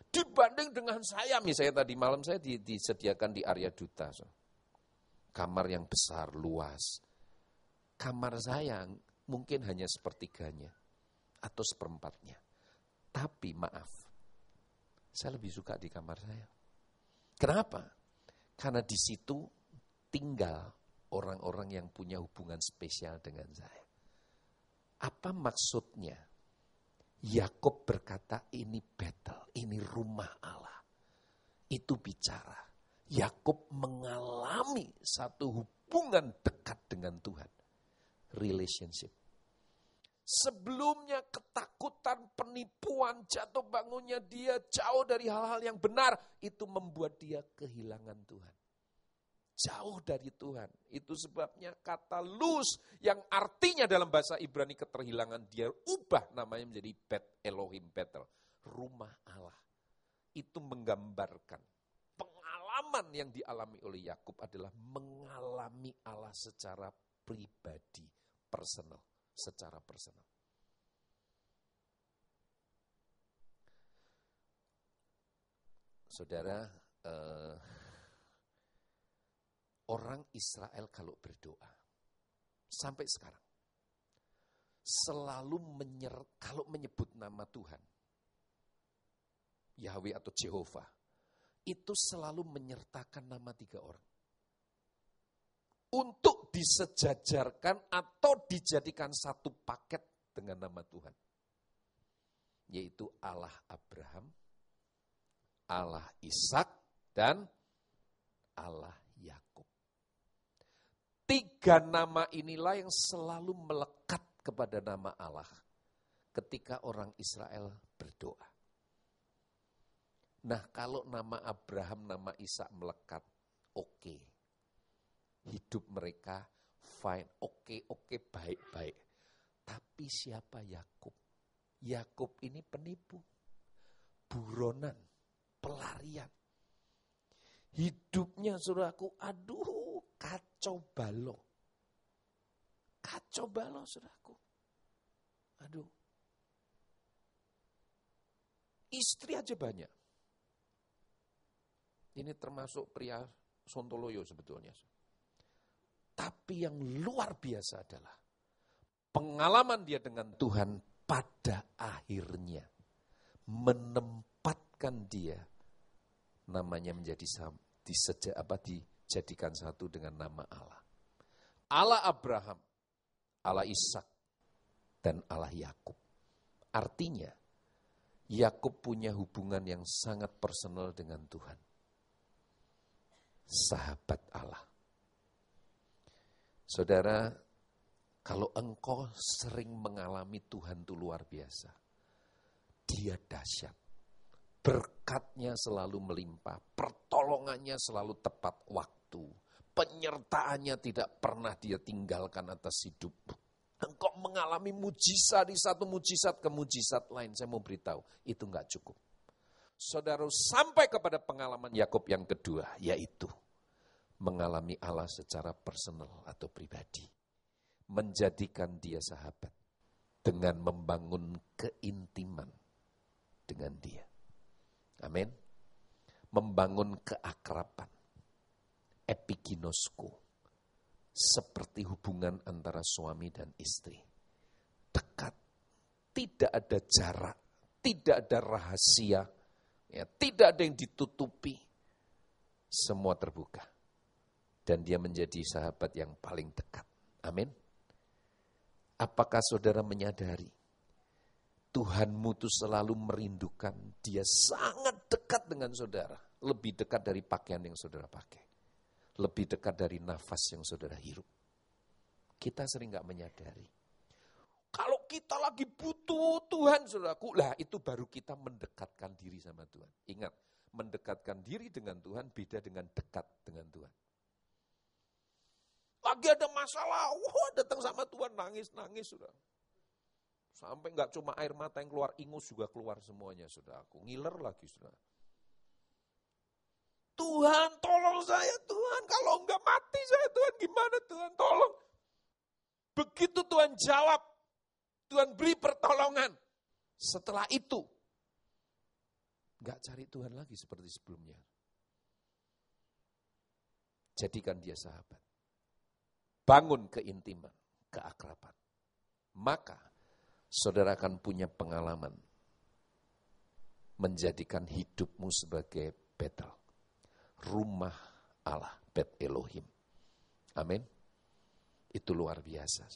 [SPEAKER 1] Dibanding dengan saya, misalnya tadi malam saya disediakan di area duta. Kamar yang besar, luas. Kamar saya mungkin hanya sepertiganya atau seperempatnya. Tapi maaf, saya lebih suka di kamar saya. Kenapa? Karena di situ tinggal orang-orang yang punya hubungan spesial dengan saya. Apa maksudnya? Yakub berkata ini Betel, ini rumah Allah. Itu bicara. Yakub mengalami satu hubungan dekat dengan Tuhan. Relationship. Sebelumnya ketakutan, penipuan, jatuh bangunnya dia jauh dari hal-hal yang benar. Itu membuat dia kehilangan Tuhan. Jauh dari Tuhan. Itu sebabnya kata luz yang artinya dalam bahasa Ibrani keterhilangan, dia ubah namanya menjadi Bet Elohim Betel. Rumah Allah. Itu menggambarkan pengalaman yang dialami oleh Yakub adalah mengalami Allah secara pribadi, personal, secara personal. Saudara, orang Israel kalau berdoa, sampai sekarang, selalu kalau menyebut nama Tuhan, Yahweh atau Jehovah, itu selalu menyertakan nama 3 orang. Untuk disejajarkan atau dijadikan satu paket dengan nama Tuhan. Yaitu Allah Abraham, Allah Ishak, dan Allah Yakub. 3 nama inilah yang selalu melekat kepada nama Allah ketika orang Israel berdoa. Nah, kalau nama Abraham, nama Ishak melekat, oke. Hidup mereka fine, oke, baik-baik. Tapi siapa Yakub? Yakub ini penipu, buronan, pelarian. Hidupnya saudaraku, aduh, kacau balau. Kacau balau saudaraku. Aduh. Istri aja banyak. Ini termasuk pria Sontoloyo sebetulnya. Tapi yang luar biasa adalah pengalaman dia dengan Tuhan pada akhirnya menempatkan dia namanya dijadikan satu dengan nama Allah. Allah Abraham, Allah Ishak, dan Allah Yakub. Artinya, Yakub punya hubungan yang sangat personal dengan Tuhan. Sahabat Allah. Saudara, kalau engkau sering mengalami Tuhan itu luar biasa. Dia dahsyat. Berkatnya selalu melimpah. Pertolongannya selalu tepat waktu. Penyertaannya tidak pernah dia tinggalkan atas hidupmu. Engkau mengalami mujizat di satu mujizat ke mujizat lain. Saya mau beritahu, itu enggak cukup. Saudara sampai kepada pengalaman Yakub yang kedua, yaitu mengalami Allah secara personal atau pribadi. Menjadikan dia sahabat dengan membangun keintiman dengan dia. Amin. Membangun keakraban, epiginosko, seperti hubungan antara suami dan istri. Dekat, tidak ada jarak, tidak ada rahasia, ya, tidak ada yang ditutupi, semua terbuka. Dan dia menjadi sahabat yang paling dekat. Amin. Apakah saudara menyadari Tuhanmu itu selalu merindukan, dia sangat dekat dengan saudara. Lebih dekat dari pakaian yang saudara pakai. Lebih dekat dari nafas yang saudara hirup. Kita sering gak menyadari. Kalau kita lagi butuh Tuhan, saudaraku, lah itu baru kita mendekatkan diri sama Tuhan. Ingat, mendekatkan diri dengan Tuhan beda dengan dekat dengan Tuhan. Lagi ada masalah, wah datang sama Tuhan, nangis-nangis, saudara. Sampai enggak cuma air mata yang keluar, ingus juga keluar semuanya, saudaraku. Ngiler lagi, saudara. Tuhan, tolong saya, Tuhan. Kalau enggak mati saya, Tuhan, gimana Tuhan, tolong. Begitu Tuhan jawab, Tuhan beri pertolongan. Setelah itu, enggak cari Tuhan lagi seperti sebelumnya. Jadikan dia sahabat. Bangun keintiman, keakraban. Maka saudara akan punya pengalaman menjadikan hidupmu sebagai Betel, rumah Allah, Bet Elohim. Amin. Itu luar biasa.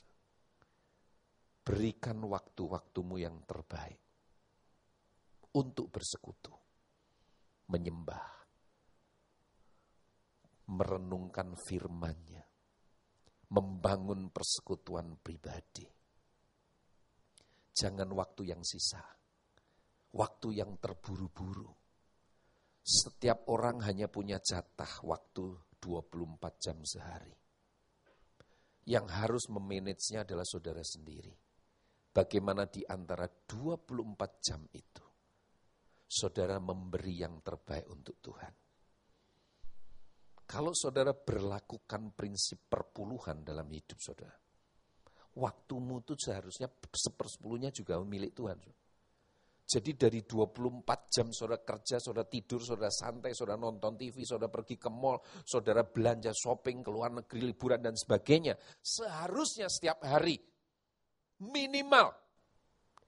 [SPEAKER 1] Berikan waktu-waktumu yang terbaik untuk bersekutu, menyembah, merenungkan firman-Nya, membangun persekutuan pribadi. Jangan waktu yang sisa, waktu yang terburu-buru. Setiap orang hanya punya jatah waktu 24 jam sehari. Yang harus memanagenya adalah saudara sendiri. Bagaimana di antara 24 jam itu, saudara memberi yang terbaik untuk Tuhan. Kalau saudara berlakukan prinsip perpuluhan dalam hidup saudara, waktumu itu seharusnya 1/10 juga milik Tuhan. Jadi dari 24 jam saudara kerja, saudara tidur, saudara santai, saudara nonton TV, saudara pergi ke mall, saudara belanja shopping, ke luar negeri, liburan dan sebagainya. Seharusnya setiap hari minimal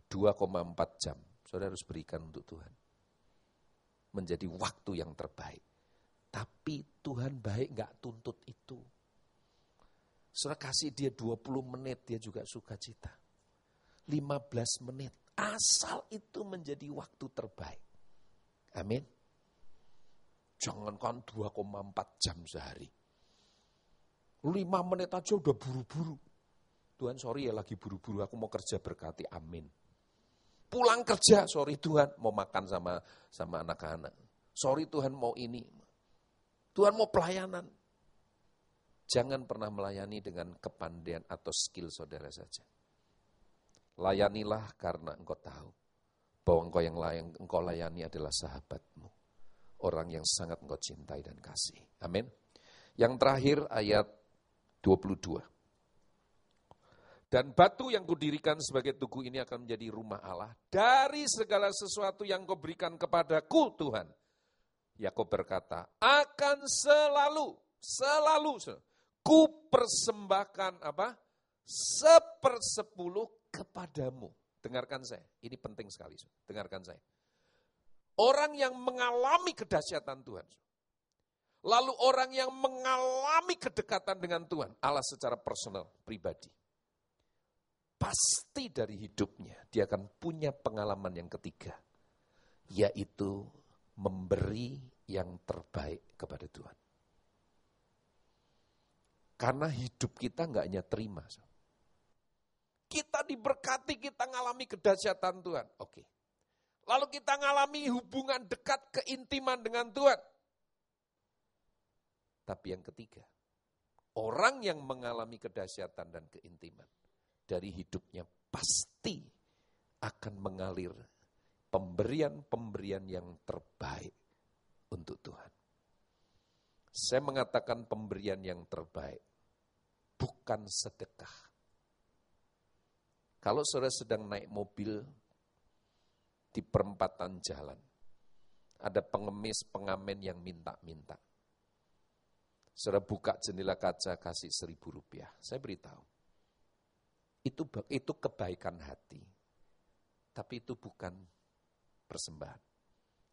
[SPEAKER 1] 2,4 jam saudara harus berikan untuk Tuhan. Menjadi waktu yang terbaik. Tapi Tuhan baik gak tuntut itu. Saudara kasih dia 20 menit, dia juga sukacita. 15 menit, asal itu menjadi waktu terbaik. Amin. Jangankan 2,4 jam sehari. 5 menit aja udah buru-buru. Tuhan sorry ya lagi buru-buru, aku mau kerja berkati, amin. Pulang kerja, sorry Tuhan mau makan sama anak-anak. Sorry Tuhan mau ini. Tuhan mau pelayanan. Jangan pernah melayani dengan kepandaian atau skill saudara saja. Layanilah karena engkau tahu bahwa engkau layani adalah sahabatmu. Orang yang sangat engkau cintai dan kasih. Amin. Yang terakhir ayat 22. Dan batu yang kudirikan sebagai tugu ini akan menjadi rumah Allah dari segala sesuatu yang kau berikan kepadaku Tuhan. Yakub berkata, akan selalu ku persembahkan apa? 1/10 kepadamu. Dengarkan saya, ini penting sekali. Dengarkan saya. Orang yang mengalami kedahsyatan Tuhan. Lalu orang yang mengalami kedekatan dengan Tuhan, Allah secara personal, pribadi. Pasti dari hidupnya dia akan punya pengalaman yang ketiga, yaitu memberi yang terbaik kepada Tuhan. Karena hidup kita enggak hanya terima. Kita diberkati, kita ngalami kedahsyatan Tuhan. Oke. Lalu kita ngalami hubungan dekat, keintiman dengan Tuhan. Tapi yang ketiga, orang yang mengalami kedahsyatan dan keintiman, dari hidupnya pasti akan mengalir pemberian-pemberian yang terbaik untuk Tuhan. Saya mengatakan pemberian yang terbaik, bukan sedekah. Kalau saudara sedang naik mobil di perempatan jalan, ada pengemis, pengamen yang minta-minta. Saudara buka jendela kaca, kasih Rp1.000. Saya beritahu, itu kebaikan hati. Tapi itu bukan persembahan.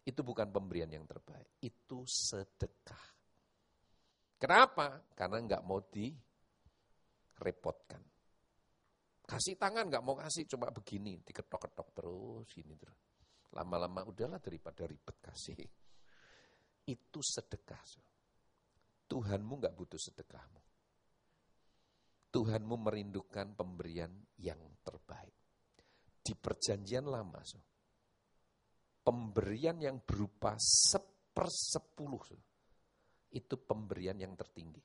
[SPEAKER 1] Itu bukan pemberian yang terbaik. Itu sedekah. Kenapa? Karena enggak mau direpotkan. Kasih tangan enggak mau kasih, cuma begini, diketok-ketok terus, gini terus. Lama-lama udahlah daripada ribet kasih. Itu sedekah. Tuhanmu enggak butuh sedekahmu. Tuhanmu merindukan pemberian yang terbaik. Di perjanjian lama, pemberian yang berupa 1/10, itu pemberian yang tertinggi.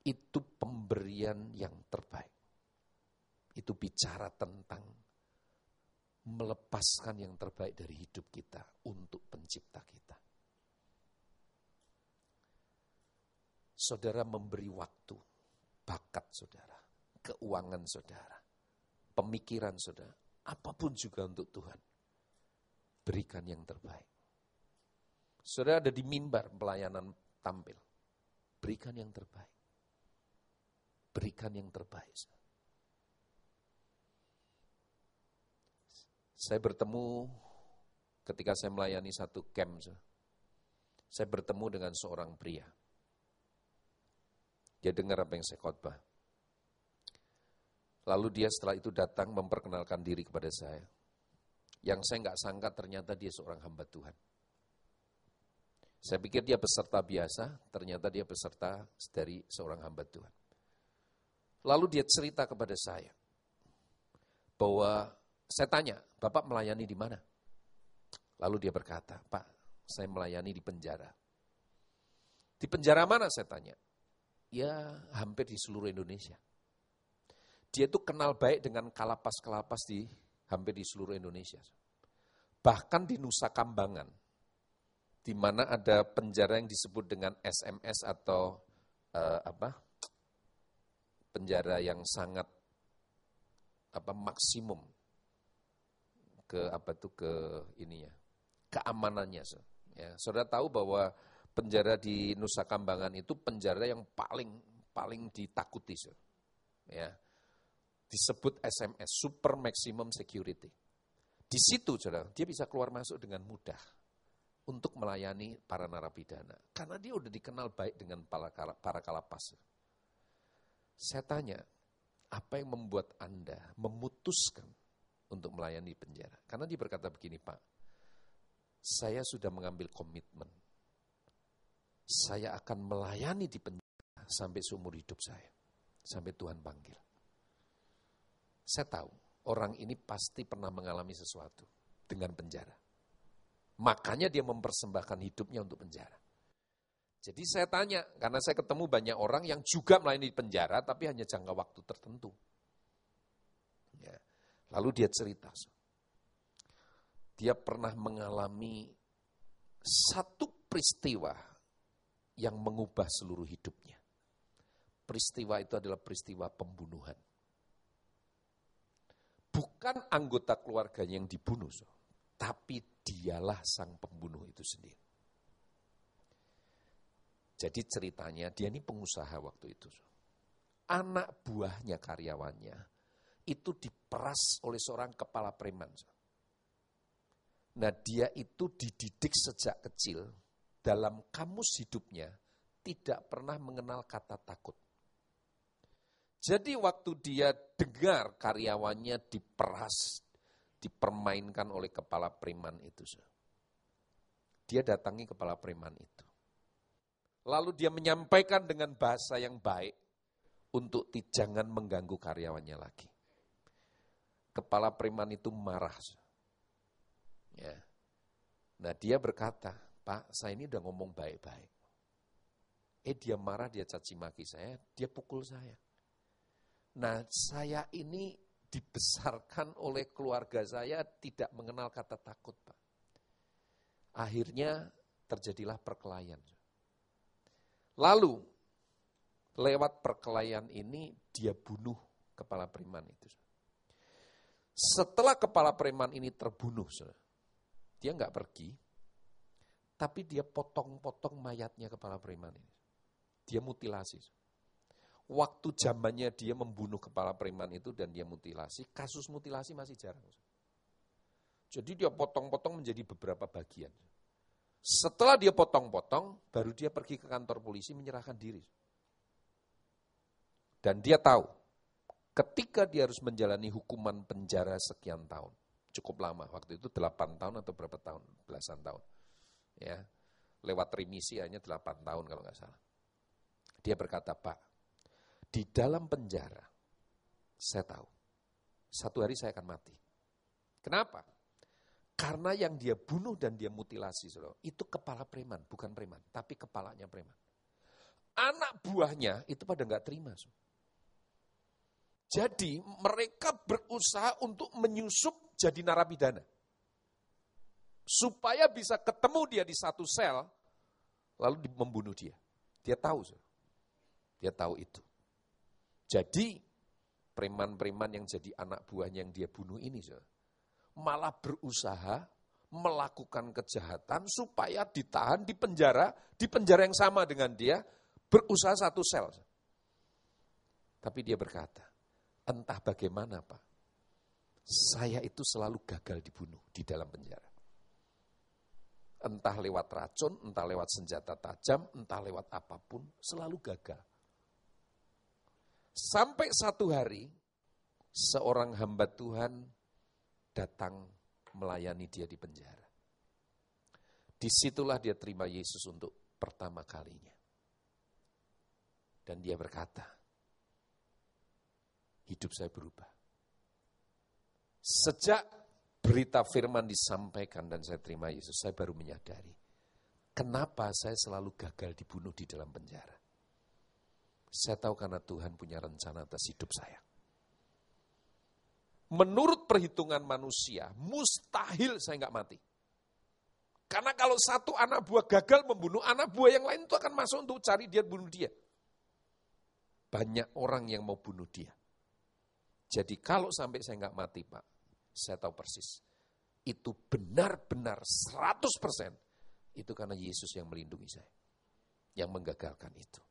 [SPEAKER 1] Itu pemberian yang terbaik. Itu bicara tentang melepaskan yang terbaik dari hidup kita untuk pencipta kita. Saudara memberi waktu, bakat saudara, keuangan saudara, pemikiran saudara, apapun juga untuk Tuhan. Berikan yang terbaik. Saudara ada di mimbar pelayanan tampil, berikan yang terbaik. Berikan yang terbaik. Saya bertemu ketika saya melayani satu camp, saya bertemu dengan seorang pria. Dia dengar apa yang saya khotbah. Lalu dia setelah itu datang memperkenalkan diri kepada saya. Yang saya nggak sangka ternyata dia seorang hamba Tuhan. Saya pikir dia peserta biasa, ternyata dia peserta dari seorang hamba Tuhan. Lalu dia cerita kepada saya bahwa saya tanya, Bapak melayani di mana? Lalu dia berkata, Pak, saya melayani di penjara. Di penjara mana saya tanya? Ya hampir di seluruh Indonesia. Dia itu kenal baik dengan kalapas-kalapas di hampir di seluruh Indonesia. Bahkan di Nusa Kambangan, di mana ada penjara yang disebut dengan SMS atau penjara yang sangat maksimum keamanannya. Ya, saudara tahu bahwa penjara di Nusa Kambangan itu penjara yang paling ditakuti. Ya. Disebut SMS, Super Maximum Security. Di situ, saudara, dia bisa keluar masuk dengan mudah untuk melayani para narapidana. Karena dia udah dikenal baik dengan para kalapas. Saya tanya, apa yang membuat Anda memutuskan untuk melayani penjara? Karena dia berkata begini, Pak, saya sudah mengambil komitmen. Saya akan melayani di penjara sampai seumur hidup saya. Sampai Tuhan panggil. Saya tahu, orang ini pasti pernah mengalami sesuatu dengan penjara. Makanya dia mempersembahkan hidupnya untuk penjara. Jadi saya tanya, karena saya ketemu banyak orang yang juga melayani di penjara, tapi hanya jangka waktu tertentu. Ya. Lalu dia cerita, dia pernah mengalami satu peristiwa yang mengubah seluruh hidupnya. Peristiwa itu adalah peristiwa pembunuhan. Bukan anggota keluarganya yang dibunuh, tapi dialah sang pembunuh itu sendiri. Jadi ceritanya, dia ini pengusaha waktu itu. Anak buahnya, karyawannya, itu diperas oleh seorang kepala preman. Nah, dia itu dididik sejak kecil, dalam kamus hidupnya tidak pernah mengenal kata takut. Jadi waktu dia dengar karyawannya diperas, dipermainkan oleh kepala preman itu, dia datangi kepala preman itu. Lalu dia menyampaikan dengan bahasa yang baik untuk jangan mengganggu karyawannya lagi. Kepala preman itu marah. Ya. Nah, dia berkata, Pak, saya ini udah ngomong baik-baik. Dia marah, dia caci maki saya, dia pukul saya. Nah, saya ini dibesarkan oleh keluarga saya tidak mengenal kata takut, Pak. Akhirnya terjadilah perkelahian. Lalu, lewat perkelahian ini, dia bunuh kepala preman itu. Setelah kepala preman ini terbunuh, dia nggak pergi, tapi dia potong-potong mayatnya kepala preman ini. Dia mutilasi. Waktu zamannya dia membunuh kepala preman itu dan dia mutilasi, kasus mutilasi masih jarang. Jadi dia potong-potong menjadi beberapa bagian. Setelah dia potong-potong, baru dia pergi ke kantor polisi menyerahkan diri. Dan dia tahu, ketika dia harus menjalani hukuman penjara sekian tahun, cukup lama, waktu itu 8 tahun atau berapa tahun, belasan tahun. Ya, lewat remisi hanya 8 tahun kalau nggak salah. Dia berkata, Pak, di dalam penjara, saya tahu, satu hari saya akan mati. Kenapa? Karena yang dia bunuh dan dia mutilasi, itu kepala preman, bukan preman, tapi kepalanya preman. Anak buahnya itu pada nggak terima. Jadi mereka berusaha untuk menyusup jadi narapidana. Supaya bisa ketemu dia di satu sel, lalu membunuh dia. Dia tahu, dia tahu itu. Jadi preman-preman yang jadi anak buahnya yang dia bunuh ini, malah berusaha melakukan kejahatan supaya ditahan di penjara yang sama dengan dia, berusaha satu sel. Tapi dia berkata, entah bagaimana Pak, saya itu selalu gagal dibunuh di dalam penjara. Entah lewat racun, entah lewat senjata tajam, entah lewat apapun, selalu gagal. Sampai satu hari, seorang hamba Tuhan datang melayani dia di penjara. Disitulah dia terima Yesus untuk pertama kalinya. Dan dia berkata, hidup saya berubah. Sejak berita firman disampaikan dan saya terima Yesus, saya baru menyadari, kenapa saya selalu gagal dibunuh di dalam penjara. Saya tahu karena Tuhan punya rencana atas hidup saya. Menurut perhitungan manusia, mustahil saya nggak mati. Karena kalau satu anak buah gagal membunuh, anak buah yang lain itu akan masuk untuk cari dia, bunuh dia. Banyak orang yang mau bunuh dia. Jadi kalau sampai saya nggak mati, Pak, saya tahu persis. Itu benar-benar 100%. Itu karena Yesus yang melindungi saya. Yang menggagalkan itu.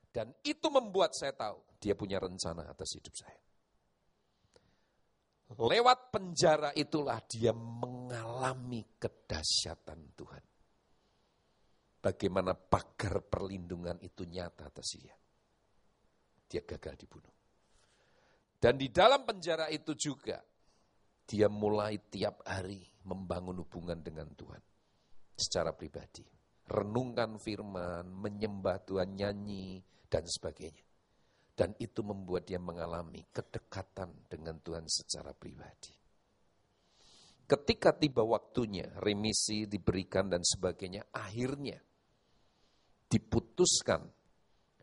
[SPEAKER 1] Dan itu membuat saya tahu, dia punya rencana atas hidup saya. Lewat penjara itulah dia mengalami kedahsyatan Tuhan. Bagaimana pagar perlindungan itu nyata atas dia. Dia gagal dibunuh. Dan di dalam penjara itu juga, dia mulai tiap hari membangun hubungan dengan Tuhan. Secara pribadi. Renungkan firman, menyembah Tuhan, nyanyi, dan sebagainya. Dan itu membuat dia mengalami kedekatan dengan Tuhan secara pribadi. Ketika tiba waktunya, remisi diberikan dan sebagainya, akhirnya diputuskan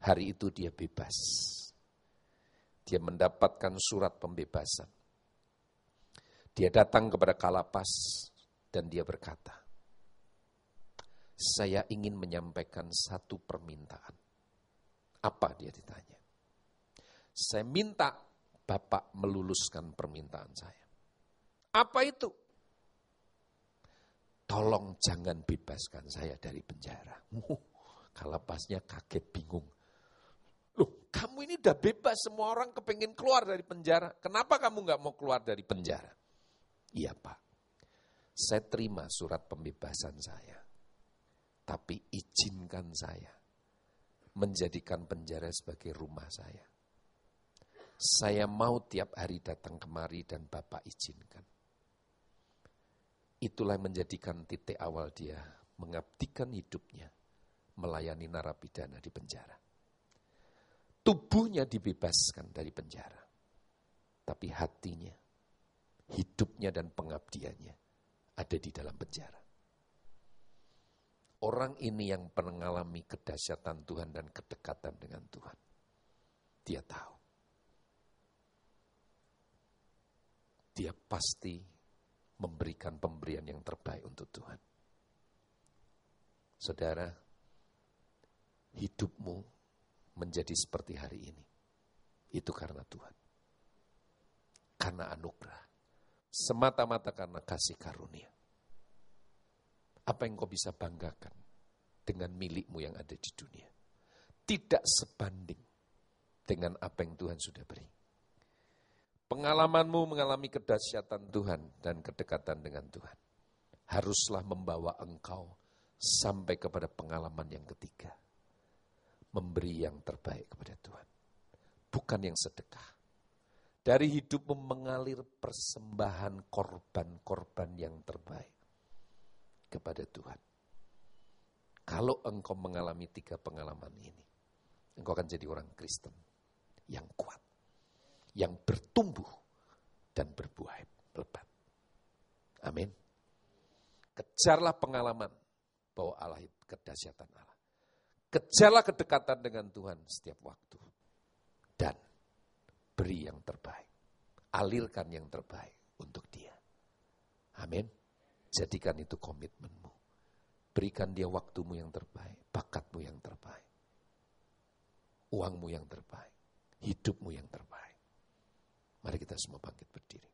[SPEAKER 1] hari itu dia bebas. Dia mendapatkan surat pembebasan. Dia datang kepada Kalapas dan dia berkata, saya ingin menyampaikan satu permintaan. Apa dia ditanya? Saya minta Bapak meluluskan permintaan saya. Apa itu? Tolong jangan bebaskan saya dari penjara. Kalapasnya kaget bingung. Loh, kamu ini udah bebas, semua orang kepengen keluar dari penjara. Kenapa kamu gak mau keluar dari penjara? Iya Pak, Saya terima surat pembebasan saya. Tapi izinkan saya menjadikan penjara sebagai rumah saya. Saya mau tiap hari datang kemari dan Bapak izinkan. Itulah yang menjadikan titik awal dia mengabdikan hidupnya, melayani narapidana di penjara. Tubuhnya dibebaskan dari penjara, tapi hatinya, hidupnya dan pengabdiannya ada di dalam penjara. Orang ini yang mengalami kedahsyatan Tuhan dan kedekatan dengan Tuhan. Dia tahu. Dia pasti memberikan pemberian yang terbaik untuk Tuhan. Saudara, hidupmu menjadi seperti hari ini. Itu karena Tuhan. Karena anugerah. Semata-mata karena kasih karunia. Apa yang kau bisa banggakan dengan milikmu yang ada di dunia? Tidak sebanding dengan apa yang Tuhan sudah beri. Pengalamanmu mengalami kedahsyatan Tuhan dan kedekatan dengan Tuhan haruslah membawa engkau sampai kepada pengalaman yang ketiga. Memberi yang terbaik kepada Tuhan. Bukan yang sedekah. Dari hidupmu mengalir persembahan korban-korban yang terbaik kepada Tuhan. Kalau engkau mengalami 3 pengalaman ini, engkau akan jadi orang Kristen yang kuat, yang bertumbuh dan berbuah lebat. Amin. Kejarlah pengalaman bahwa Allah itu kedahsyatan Allah. Kejarlah kedekatan dengan Tuhan setiap waktu. Dan beri yang terbaik. Alirkan yang terbaik untuk dia. Amin. Jadikan itu komitmenmu. Berikan dia waktumu yang terbaik, bakatmu yang terbaik. Uangmu yang terbaik, hidupmu yang terbaik. Mari kita semua bangkit berdiri.